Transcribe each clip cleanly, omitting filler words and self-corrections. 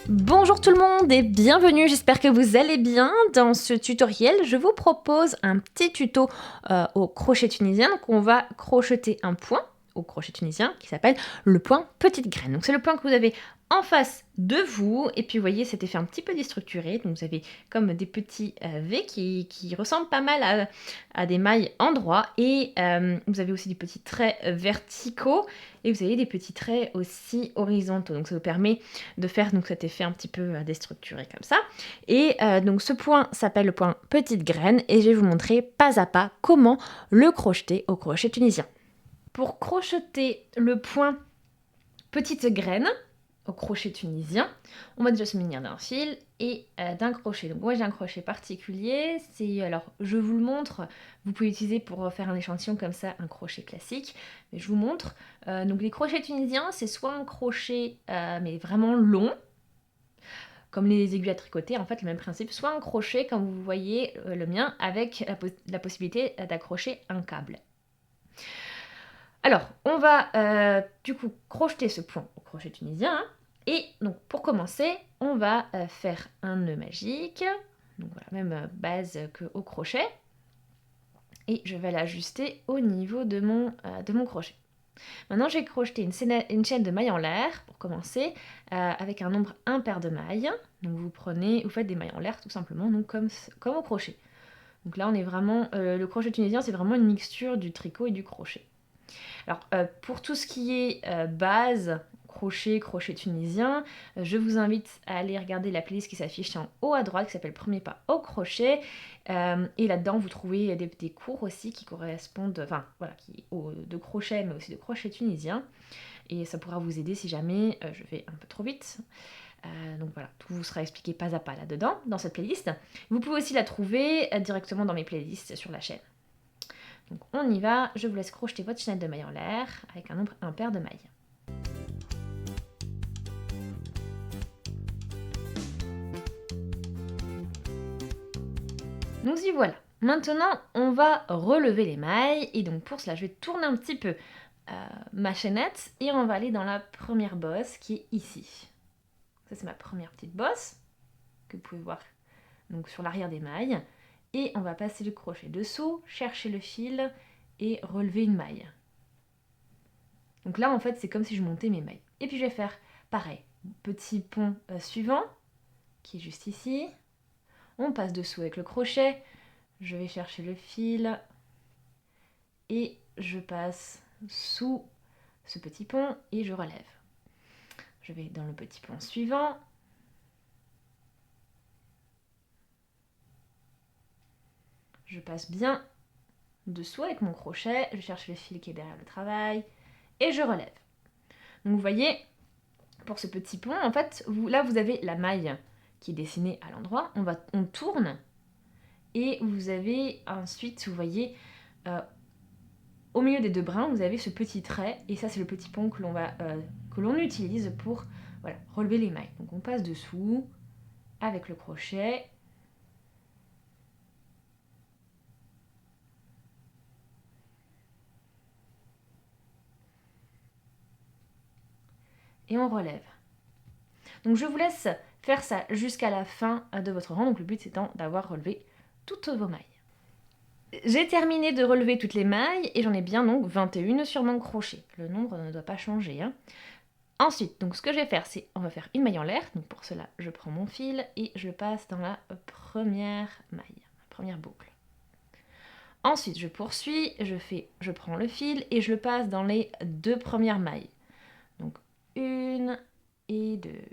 Bonjour tout le monde et bienvenue, j'espère que vous allez bien. Dans ce tutoriel, je vous propose un petit tuto au crochet tunisien. Donc on va crocheter un point au crochet tunisien qui s'appelle le point petite graine. Donc c'est le point que vous avez en face de vous et puis vous voyez cet effet un petit peu déstructuré. Donc vous avez comme des petits V qui ressemblent pas mal à des mailles en droit et vous avez aussi des petits traits verticaux et vous avez des petits traits aussi horizontaux. Donc ça vous permet de faire donc cet effet un petit peu déstructuré comme ça. Et donc ce point s'appelle le point petite graine et je vais vous montrer pas à pas comment le crocheter au crochet tunisien. Pour crocheter le point petite graine au crochet tunisien, on va déjà se munir d'un fil et d'un crochet. Donc moi j'ai un crochet particulier, alors je vous le montre, vous pouvez utiliser pour faire un échantillon comme ça un crochet classique, mais je vous montre. Donc les crochets tunisiens c'est soit un crochet mais vraiment long, comme les aiguilles à tricoter, en fait le même principe, soit un crochet comme vous voyez le mien avec la possibilité d'accrocher un câble. Alors, on va du coup crocheter ce point au crochet tunisien. Hein, et donc pour commencer, on va faire un nœud magique. Donc voilà, même base qu'au crochet. Et je vais l'ajuster au niveau de mon crochet. Maintenant, j'ai crocheté une chaîne de mailles en l'air pour commencer avec un nombre impair de mailles. Donc vous faites des mailles en l'air tout simplement, donc comme au crochet. Donc là, on est vraiment le crochet tunisien, c'est vraiment une mixture du tricot et du crochet. Alors, pour tout ce qui est base, crochet tunisien, je vous invite à aller regarder la playlist qui s'affiche en haut à droite, qui s'appelle Premier pas au crochet. Et là-dedans, vous trouvez des cours aussi qui correspondent, enfin, voilà, de crochet, mais aussi de crochet tunisien. Et ça pourra vous aider si jamais je vais un peu trop vite. Donc voilà, tout vous sera expliqué pas à pas là-dedans, dans cette playlist. Vous pouvez aussi la trouver directement dans mes playlists sur la chaîne. Donc on y va, je vous laisse crocheter votre chaîne de mailles en l'air avec un nombre impair de mailles. Nous y voilà. Maintenant, on va relever les mailles et donc pour cela, je vais tourner un petit peu ma chaînette et on va aller dans la première bosse qui est ici. Ça c'est ma première petite bosse que vous pouvez voir donc sur l'arrière des mailles et on va passer le crochet dessous, chercher le fil et relever une maille. Donc là en fait c'est comme si je montais mes mailles. Et puis je vais faire pareil, petit pont suivant qui est juste ici. On passe dessous avec le crochet, je vais chercher le fil et je passe sous ce petit pont et je relève. Je vais dans le petit pont suivant. Je passe bien dessous avec mon crochet, je cherche le fil qui est derrière le travail et je relève. Donc vous voyez, pour ce petit pont, en fait, là vous avez la maille qui est dessinée à l'endroit, on tourne et vous avez ensuite, vous voyez, au milieu des deux brins, vous avez ce petit trait et ça c'est le petit pont que l'on utilise pour voilà, relever les mailles. Donc on passe dessous avec le crochet. Et on relève. Donc je vous laisse faire ça jusqu'à la fin de votre rang. Donc le but étant d'avoir relevé toutes vos mailles. J'ai terminé de relever toutes les mailles et j'en ai bien donc 21 sur mon crochet. Le nombre ne doit pas changer. Hein. Ensuite, donc ce que je vais faire, c'est on va faire une maille en l'air. Donc pour cela, je prends mon fil et je passe dans la première maille, la première boucle. Ensuite, je poursuis, je prends le fil et je le passe dans les deux premières mailles. Donc une et deux.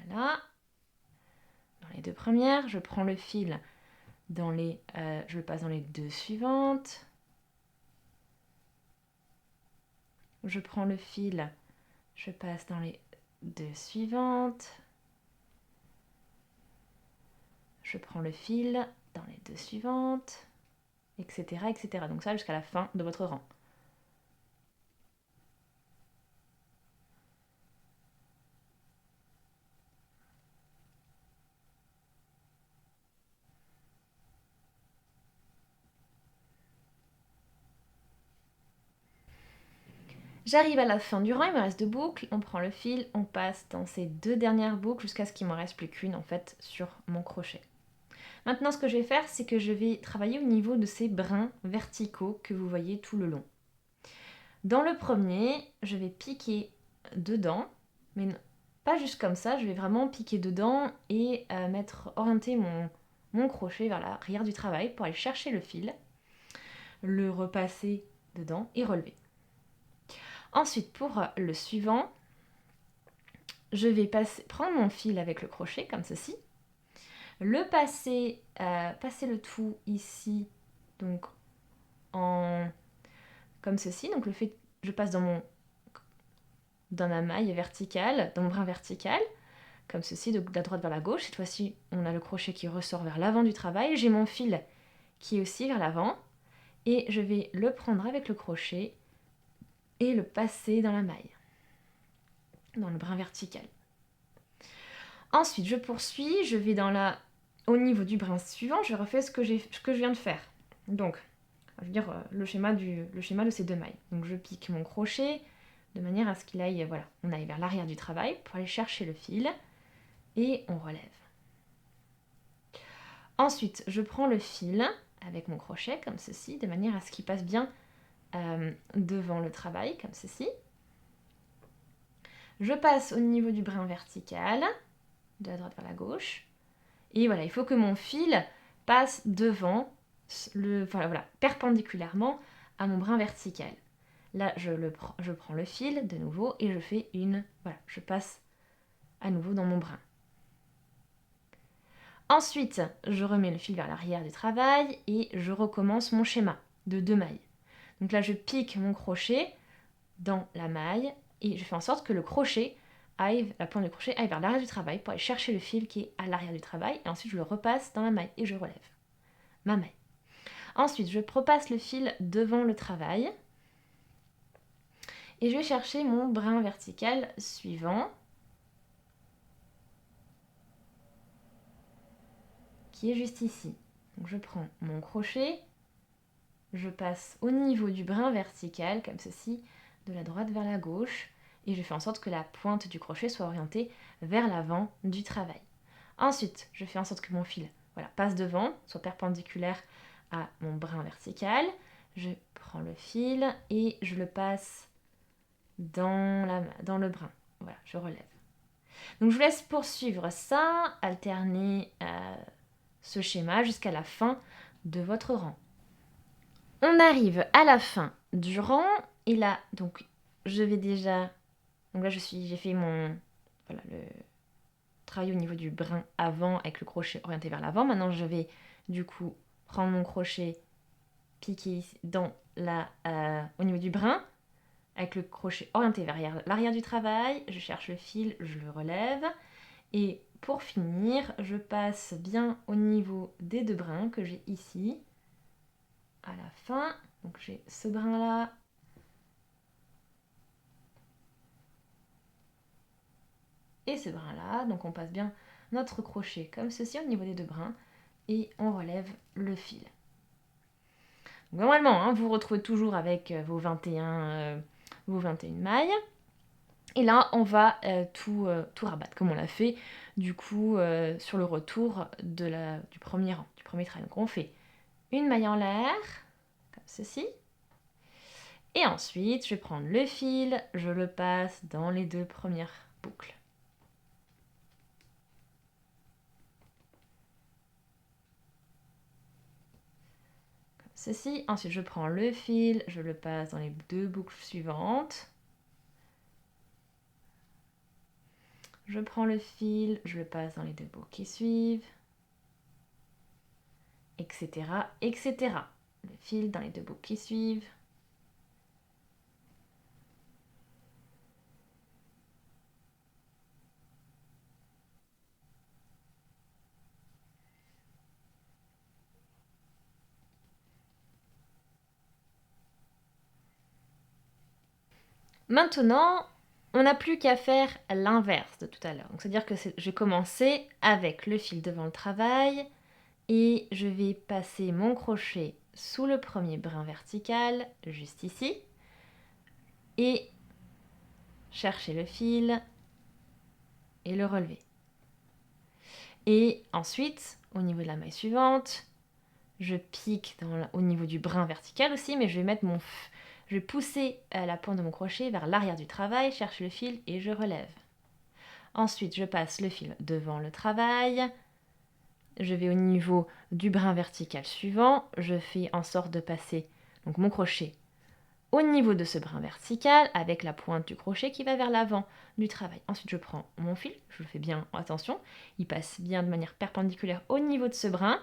Voilà. Dans les deux premières, je prends le fil je le passe dans les deux suivantes. Je prends le fil, je passe dans les deux suivantes. Je prends le fil dans les deux suivantes, etc., etc. Donc ça jusqu'à la fin de votre rang. J'arrive à la fin du rang, il me reste 2 boucles, on prend le fil, on passe dans ces 2 dernières boucles jusqu'à ce qu'il m'en reste plus qu'une en fait sur mon crochet. Maintenant ce que je vais faire, c'est que je vais travailler au niveau de ces brins verticaux que vous voyez tout le long. Dans le premier, je vais piquer dedans, mais pas juste comme ça, je vais vraiment piquer dedans et orienter mon crochet vers l'arrière du travail pour aller chercher le fil, le repasser dedans et relever. Ensuite, pour le suivant, je vais prendre mon fil avec le crochet, comme ceci, passer le tout ici, donc comme ceci. Donc je passe dans ma maille verticale, dans mon brin vertical, comme ceci, de la droite vers la gauche. Cette fois-ci, on a le crochet qui ressort vers l'avant du travail. J'ai mon fil qui est aussi vers l'avant, et je vais le prendre avec le crochet et le passer dans la maille, dans le brin vertical. Ensuite, je poursuis, je vais au niveau du brin suivant, je refais ce que je viens de faire. Donc, je veux dire le schéma de ces 2 mailles. Donc, je pique mon crochet de manière à ce qu'il aille, voilà, on aille vers l'arrière du travail pour aller chercher le fil et on relève. Ensuite, je prends le fil avec mon crochet comme ceci, de manière à ce qu'il passe bien devant le travail, comme ceci. Je passe au niveau du brin vertical, de la droite vers la gauche. Et voilà, il faut que mon fil passe devant, perpendiculairement à mon brin vertical. Là, je prends le fil de nouveau et je passe à nouveau dans mon brin. Ensuite, je remets le fil vers l'arrière du travail et je recommence mon schéma de 2 mailles. Donc là, je pique mon crochet dans la maille et je fais en sorte que la pointe du crochet aille vers l'arrière du travail pour aller chercher le fil qui est à l'arrière du travail, et ensuite je le repasse dans la maille et je relève ma maille. Ensuite, je repasse le fil devant le travail et je vais chercher mon brin vertical suivant, qui est juste ici. Donc je prends mon crochet, je passe au niveau du brin vertical, comme ceci, de la droite vers la gauche, et je fais en sorte que la pointe du crochet soit orientée vers l'avant du travail. Ensuite, je fais en sorte que mon fil passe devant, soit perpendiculaire à mon brin vertical. Je prends le fil et je le passe dans le brin. Voilà, je relève. Donc je vous laisse poursuivre ça, alterner ce schéma jusqu'à la fin de votre rang. On arrive à la fin du rang et là, donc je vais déjà... Donc là, j'ai fait le travail au niveau du brin avant avec le crochet orienté vers l'avant. Maintenant, je vais du coup prendre mon crochet, piquer au niveau du brin avec le crochet orienté vers l'arrière du travail. Je cherche le fil, je le relève. Et pour finir, je passe bien au niveau des 2 brins que j'ai ici à la fin. Donc j'ai ce brin là et ce brin là. Donc on passe bien notre crochet comme ceci au niveau des 2 brins et on relève le fil. Donc, normalement, vous vous retrouvez toujours avec vos 21 mailles. Et là, on va tout rabattre, comme on l'a fait du coup sur le retour du premier rang, du premier trait. Donc on fait une maille en l'air, comme ceci. Et ensuite, je vais prendre le fil, je le passe dans les 2 premières boucles. Comme ceci. Ensuite, je prends le fil, je le passe dans les 2 boucles suivantes. Je prends le fil, je le passe dans les 2 boucles qui suivent, etc., etc. Le fil dans les 2 boucles qui suivent. Maintenant, on n'a plus qu'à faire l'inverse de tout à l'heure. Donc, c'est-à-dire que je vais commencer avec le fil devant le travail et je vais passer mon crochet sous le premier brin vertical, juste ici. Et chercher le fil et le relever. Et ensuite, au niveau de la maille suivante, je pique au niveau du brin vertical aussi, mais je vais pousser la pointe de mon crochet vers l'arrière du travail, chercher le fil et je relève. Ensuite, je passe le fil devant le travail. Je vais au niveau du brin vertical suivant. Je fais en sorte de passer donc mon crochet au niveau de ce brin vertical avec la pointe du crochet qui va vers l'avant du travail. Ensuite, je prends mon fil, je fais bien attention, il passe bien de manière perpendiculaire au niveau de ce brin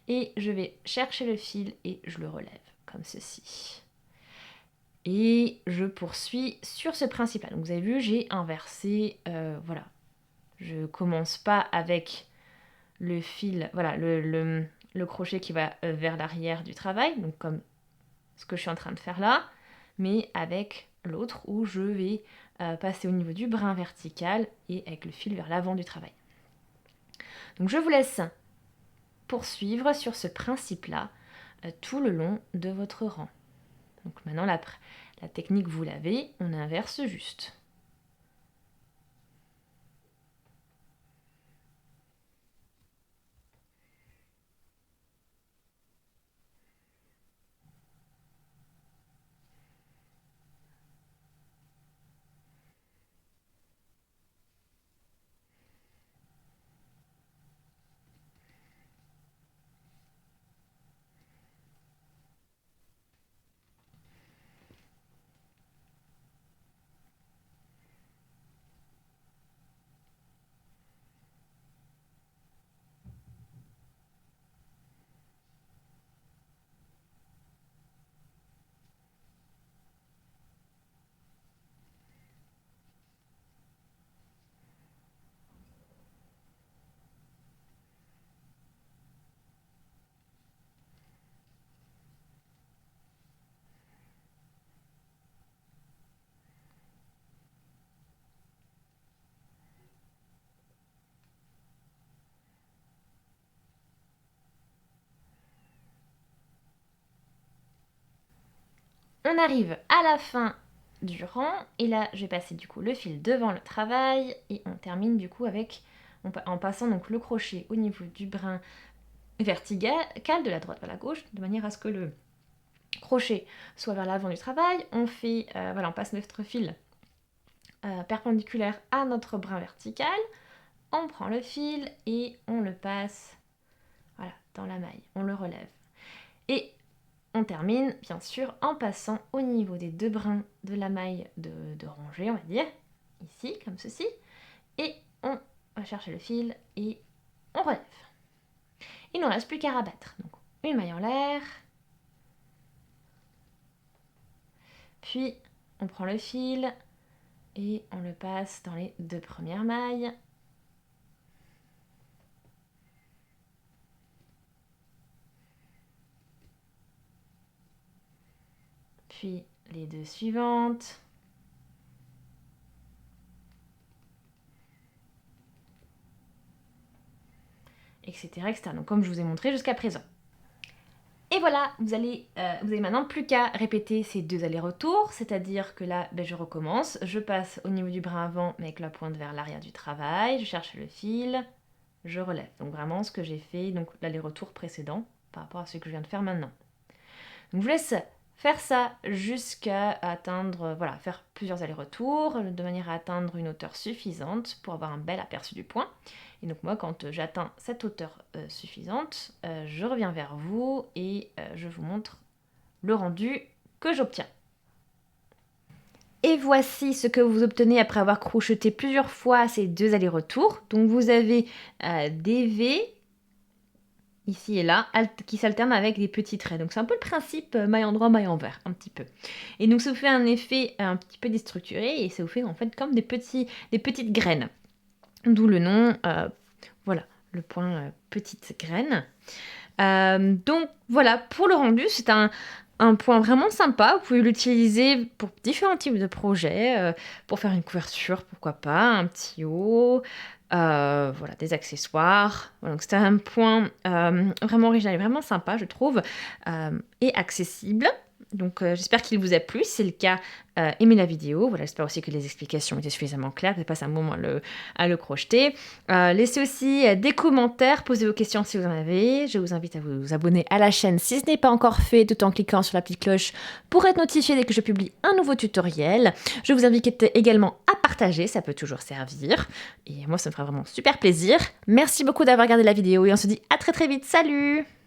et je vais chercher le fil et je le relève comme ceci. Et je poursuis sur ce principe-là. Donc vous avez vu, j'ai inversé, voilà. Je commence pas avec le fil, voilà, le crochet qui va vers l'arrière du travail, donc comme ce que je suis en train de faire là, mais avec l'autre où je vais passer au niveau du brin vertical et avec le fil vers l'avant du travail. Donc je vous laisse poursuivre sur ce principe-là tout le long de votre rang. Donc maintenant la technique vous l'avez, on inverse juste. On arrive à la fin du rang et là je vais passer du coup le fil devant le travail et on termine du coup en passant donc le crochet au niveau du brin vertical de la droite vers la gauche de manière à ce que le crochet soit vers l'avant du travail. On passe notre fil perpendiculaire à notre brin vertical, on prend le fil et on le passe dans la maille, on le relève. Et on termine bien sûr en passant au niveau des deux brins de la maille de rangée, on va dire, ici, comme ceci. Et on va chercher le fil et on relève. Il ne reste plus qu'à rabattre. Donc une maille en l'air, puis on prend le fil et on le passe dans les deux premières mailles. Puis les deux suivantes. Etc., etc. Donc comme je vous ai montré jusqu'à présent. Et voilà, vous avez maintenant plus qu'à répéter ces deux allers-retours, c'est-à-dire que là, je recommence, je passe au niveau du brin avant, mais avec la pointe vers l'arrière du travail, je cherche le fil, je relève. Donc vraiment ce que j'ai fait, donc l'aller-retour précédent, par rapport à ce que je viens de faire maintenant. Donc je vous laisse faire ça jusqu'à atteindre, faire plusieurs allers-retours, de manière à atteindre une hauteur suffisante pour avoir un bel aperçu du point. Et donc moi, quand j'atteins cette hauteur suffisante, je reviens vers vous et je vous montre le rendu que j'obtiens. Et voici ce que vous obtenez après avoir crocheté plusieurs fois ces deux allers-retours. Donc vous avez des V ici et là, qui s'alternent avec des petits traits. Donc c'est un peu le principe maille endroit, maille envers, un petit peu. Et donc ça vous fait un effet un petit peu déstructuré et ça vous fait en fait comme des petites graines. D'où le nom, le point petite graine. Donc voilà, pour le rendu, c'est un point vraiment sympa. Vous pouvez l'utiliser pour différents types de projets, pour faire une couverture, pourquoi pas, un petit haut, des accessoires. Voilà, donc c'est un point vraiment original et vraiment sympa, je trouve, et accessible. Donc j'espère qu'il vous a plu. Si c'est le cas, aimez la vidéo. Voilà, j'espère aussi que les explications étaient suffisamment claires, que vous passez un moment à le crocheter. Laissez aussi des commentaires, posez vos questions si vous en avez. Je vous invite à vous abonner à la chaîne si ce n'est pas encore fait, tout en cliquant sur la petite cloche pour être notifié dès que je publie un nouveau tutoriel. Je vous invite également à partager, ça peut toujours servir. Et moi, ça me fera vraiment super plaisir. Merci beaucoup d'avoir regardé la vidéo et on se dit à très très vite. Salut!